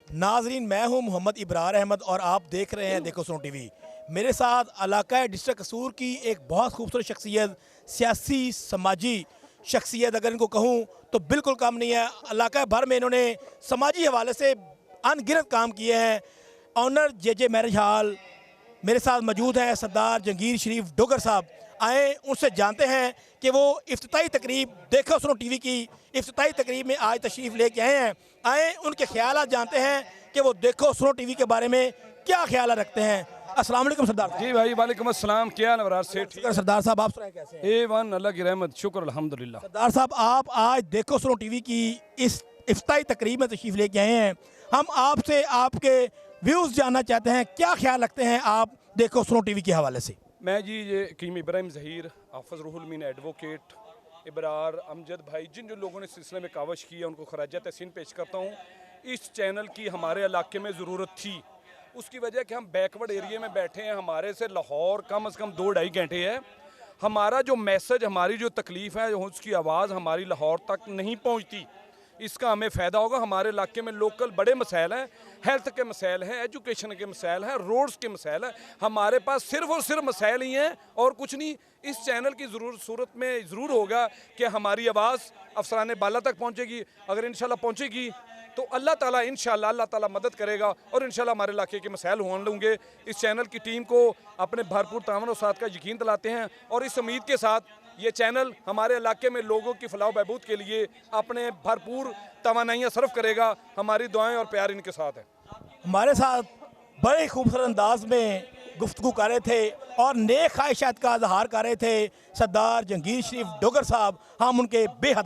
नाजरीन, मैं हूं मोहम्मद इब्रार अहमद और आप देख रहे हैं देखो सुनो टीवी। मेरे साथ इलाका डिस्ट्रिक्ट कसूर की एक बहुत खूबसूरत शख्सियत, सियासी समाजी शख्सियत अगर इनको कहूं तो बिल्कुल कम नहीं है। इलाका भर में इन्होंने समाजी हवाले से अनगिनत काम किए हैं। ऑनर जे मैरिज हॉल मेरे साथ मौजूद हैं सरदार जंगीर शरीफ डोगर साहब। आए उनसे जानते हैं कि वो इफ्तिताई तकरीब देखो सुनो टीवी की इफ्तिताई तकरीब में आज तशरीफ़ लेके आए हैं। आए उनके ख्याल जानते हैं कि वो देखो सुनो टीवी के बारे में क्या ख्याल रखते हैं। अस्सलाम वालेकुम सरदार साहब। जी भाई, वालेकुम अस्सलाम। क्या नवराज से ठीक? शुक्र सरदार साहब, आप सुनाए कैसे हैं? A1 अल्लाह की रहमत, शुक्र अल्हम्दुलिल्लाह। सरदार साहब, आप आज देखो सुनो टीवी की इस इफ्तिताई तकरीब में तशरीफ़ लेके आए हैं। हम आपसे आपके व्यूज़ जानना चाहते हैं, क्या ख्याल रखते हैं आप देखो सुनो टीवी के हवाले से? मैं जी ये कीम इब्राहिम ज़हीर, हाफ़िज़ रूहुल मीन एडवोकेट, इब्रार अमजद भाई, जिन जिन लोगों ने सिलसिले में कावश की है उनको खराजा तहसीन पेश करता हूँ। इस चैनल की हमारे इलाके में ज़रूरत थी, उसकी वजह कि हम बैकवर्ड एरिया में बैठे हैं। हमारे से लाहौर कम से कम 2-2.5 घंटे है। हमारा जो मैसेज, हमारी जो तकलीफ़ है, उसकी आवाज़ हमारी लाहौर तक नहीं पहुँचती। इसका हमें फ़ायदा होगा। हमारे इलाके में लोकल बड़े मसाइल हैं, हेल्थ के मसाइल हैं, एजुकेशन के मसाइल हैं, रोड्स के मसाइल हैं। हमारे पास सिर्फ़ और सिर्फ मसाइल ही हैं और कुछ नहीं। इस चैनल की सूरत में ज़रूर होगा कि हमारी आवाज़ अफसरान बाला तक पहुँचेगी। अगर इंशाल्लाह पहुँचेगी तो अल्लाह ताला मदद करेगा और इंशाल्लाह हमारे इलाके के मसाइल होंगे। इस चैनल की टीम को अपने भरपूर तावन और साथ का यकीन दिलाते हैं और इस उम्मीद के साथ ये चैनल हमारे इलाके में लोगों की फलाह बहबूद के लिए अपने भरपूर तवानाइयाँ सर्व करेगा। हमारी दुआएं और प्यार इनके साथ है। हमारे साथ बड़े खूबसूरत अंदाज में गुफ्तगू कर रहे थे और नेक ख्वाहिशात का इजहार कर रहे थे सरदार जंगीर शरीफ डोगर साहब। हम उनके बेहद